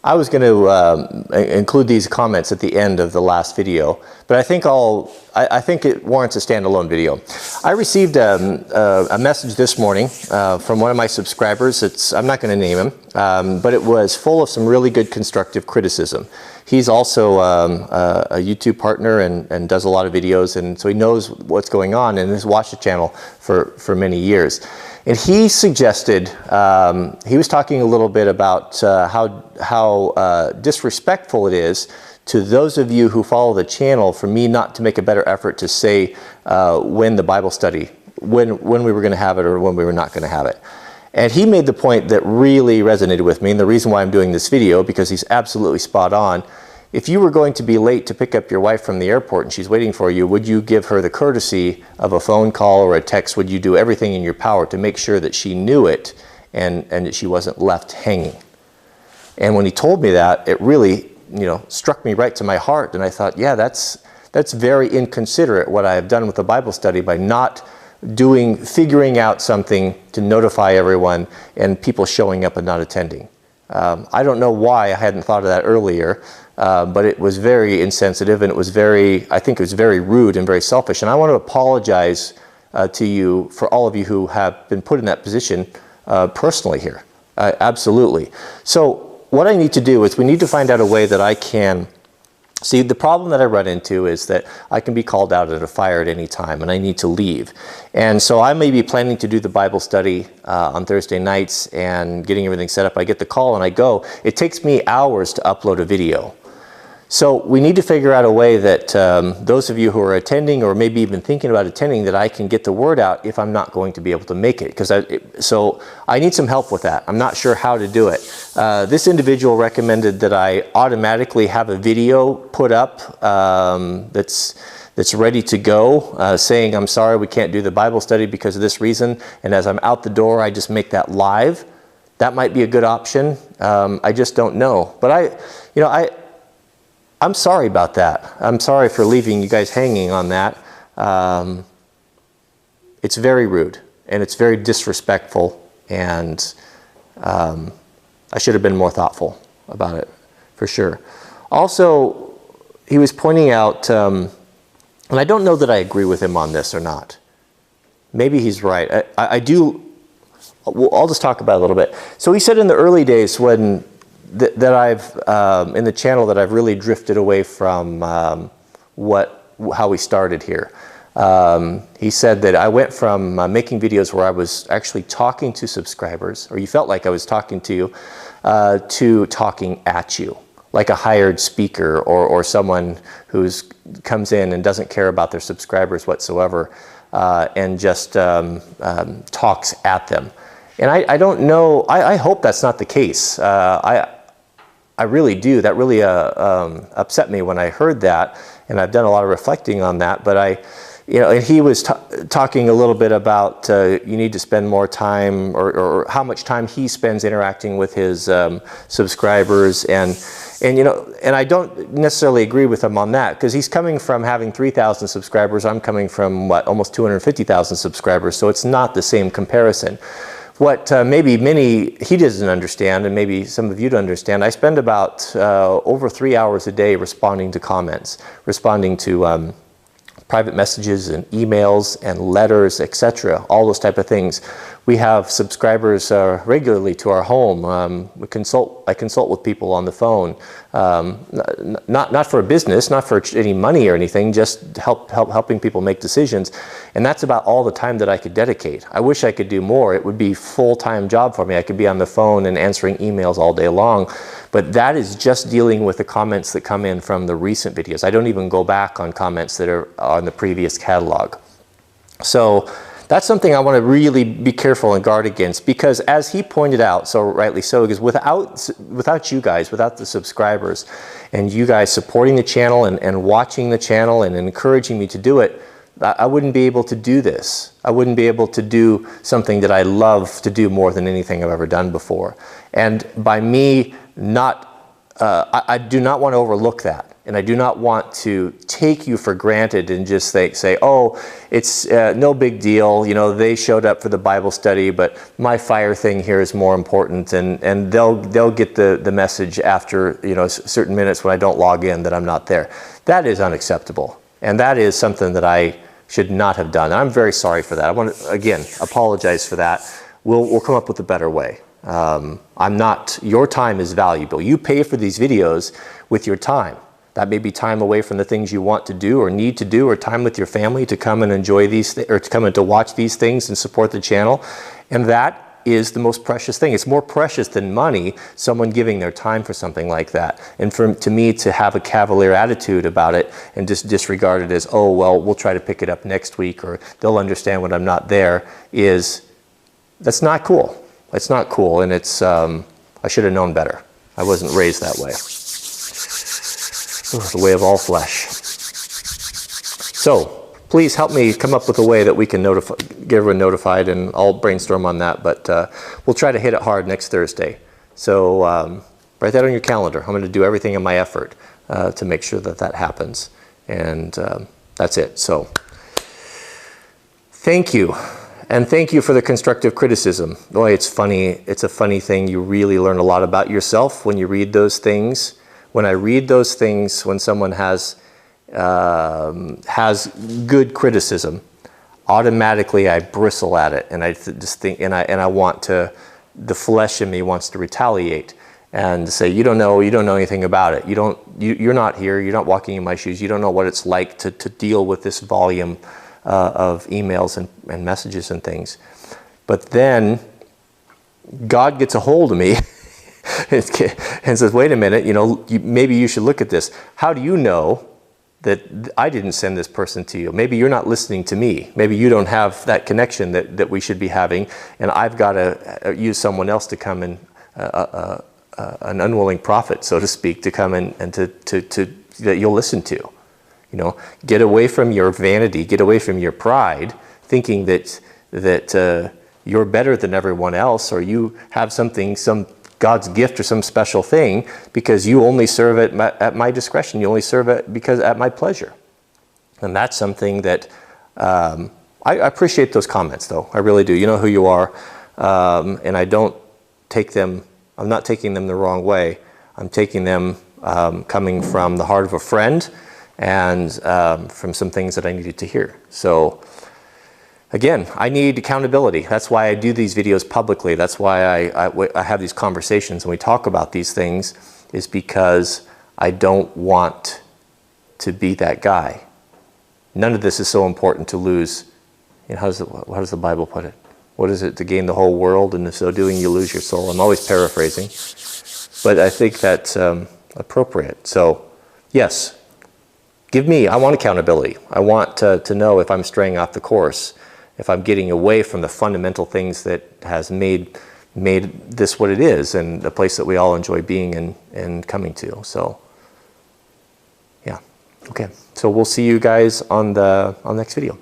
I was going to include these comments at the end of the last video, but I think it warrants a standalone video. I received a message this morning from one of my subscribers. I'm not going to name him, but it was full of some really good constructive criticism. He's also a YouTube partner and does a lot of videos, and so he knows what's going on and has watched the channel for many years. And he suggested, he was talking a little bit about how disrespectful it is to those of you who follow the channel for me not to make a better effort to say when the Bible study, when we were going to have it or when we were not going to have it. And he made the point that really resonated with me, and the reason why I'm doing this video, because he's absolutely spot on. If you were going to be late to pick up your wife from the airport and she's waiting for you, would you give her the courtesy of a phone call or a text? Would you do everything in your power to make sure that she knew it and that she wasn't left hanging? And when he told me that, it really, struck me right to my heart. And I thought, yeah, that's very inconsiderate what I have done with the Bible study by not figuring out something to notify everyone and people showing up and not attending. I don't know why I hadn't thought of that earlier, but it was very insensitive, and I think it was very rude and very selfish. And I want to apologize to you, for all of you who have been put in that position personally here. Absolutely. So what I need to do is we need to find out a way that I can. See, the problem that I run into is that I can be called out at a fire at any time and I need to leave. And so I may be planning to do the Bible study on Thursday nights and getting everything set up. I get the call and I go. It takes me hours to upload a video. So we need to figure out a way that those of you who are attending or maybe even thinking about attending, that I can get the word out if I'm not going to be able to make it. So I need some help with that. I'm not sure how to do it. This individual recommended that I automatically have a video put up that's ready to go, saying, I'm sorry, we can't do the Bible study because of this reason. And as I'm out the door, I just make that live. That might be a good option. I just don't know. But I'm sorry about that. I'm sorry for leaving you guys hanging on that. It's very rude and it's very disrespectful, and I should have been more thoughtful about it, for sure. Also, he was pointing out, and I don't know that I agree with him on this or not. Maybe he's right. I do. I'll just talk about it a little bit. So he said in the early days when that I've in the channel that I've really drifted away from how we started here. He said that I went from making videos where I was actually talking to subscribers, or you felt like I was talking to you, to talking at you, like a hired speaker or someone who comes in and doesn't care about their subscribers whatsoever, and just talks at them. And I don't know, I hope that's not the case. I really do. That really upset me when I heard that, and I've done a lot of reflecting on that. But and he was talking a little bit about you need to spend more time, or how much time he spends interacting with his subscribers, and I don't necessarily agree with him on that, because he's coming from having 3,000 subscribers. I'm coming from almost 250,000 subscribers, so it's not the same comparison. What maybe he doesn't understand, and maybe some of you don't understand, I spend about over 3 hours a day responding to comments, responding to private messages and emails and letters, etc., all those type of things. We have subscribers regularly to our home. I consult with people on the phone, not for a business, not for any money or anything, just helping people make decisions. And that's about all the time that I could dedicate. I wish I could do more. It would be a full-time job for me. I could be on the phone and answering emails all day long. But that is just dealing with the comments that come in from the recent videos. I don't even go back on comments that are on the previous catalog. So that's something I want to really be careful and guard against, because as he pointed out, so rightly so, because without you guys, without the subscribers, and you guys supporting the channel and watching the channel and encouraging me to do it, I wouldn't be able to do this. I wouldn't be able to do something that I love to do more than anything I've ever done before. And by me I do not want to overlook that. And I do not want to take you for granted and just say, oh, it's no big deal. You know, they showed up for the Bible study, but my fire thing here is more important. And they'll get the message after, you know, certain minutes when I don't log in that I'm not there. That is unacceptable. And that is something that I should not have done. And I'm very sorry for that. I want to, again, apologize for that. We'll come up with a better way. Your time is valuable. You pay for these videos with your time. That may be time away from the things you want to do or need to do, or time with your family to come and enjoy these, or to come and to watch these things and support the channel. And that is the most precious thing. It's more precious than money, someone giving their time for something like that. And to me to have a cavalier attitude about it and just disregard it as, oh, well, we'll try to pick it up next week, or they'll understand when I'm not there, that's not cool. It's not cool, and it's, I should have known better. I wasn't raised that way. The way of all flesh. So please help me come up with a way that we can get everyone notified, and I'll brainstorm on that. But we'll try to hit it hard next Thursday. So write that on your calendar. I'm going to do everything in my effort to make sure that happens. And that's it. So thank you. And thank you for the constructive criticism. Boy, it's funny. It's a funny thing. You really learn a lot about yourself when you read those things. When I read those things, when someone has good criticism, automatically I bristle at it, and I just think, and I want to, the flesh in me wants to retaliate and say, you don't know anything about it. You're not here. You're not walking in my shoes. You don't know what it's like to deal with this volume of emails and messages and things. But then God gets a hold of me and says, wait a minute, maybe you should look at this. How do you know that I didn't send this person to you? Maybe you're not listening to me. Maybe you don't have that connection that we should be having, and I've got to use someone else to come in, an unwilling prophet, so to speak, to come in and to that you'll listen to. Get away from your vanity, get away from your pride, thinking that you're better than everyone else, or you have some God's gift or some special thing, because you only serve at my discretion. You only serve it at my pleasure. And that's something that I appreciate those comments, though. I really do. You know who you are, and I don't take them. I'm not taking them the wrong way. I'm taking them coming from the heart of a friend, and from some things that I needed to hear. So again, I need accountability. That's why I do these videos publicly. That's why I have these conversations and we talk about these things, is because I don't want to be that guy. None of this is so important to lose. How does the Bible put it? What is it? To gain the whole world, and in so doing you lose your soul. I'm always paraphrasing, but I think that's appropriate. So yes, I want accountability. I want to know if I'm straying off the course, if I'm getting away from the fundamental things that has made this what it is, and the place that we all enjoy being and coming to. So yeah, okay. So we'll see you guys on the next video.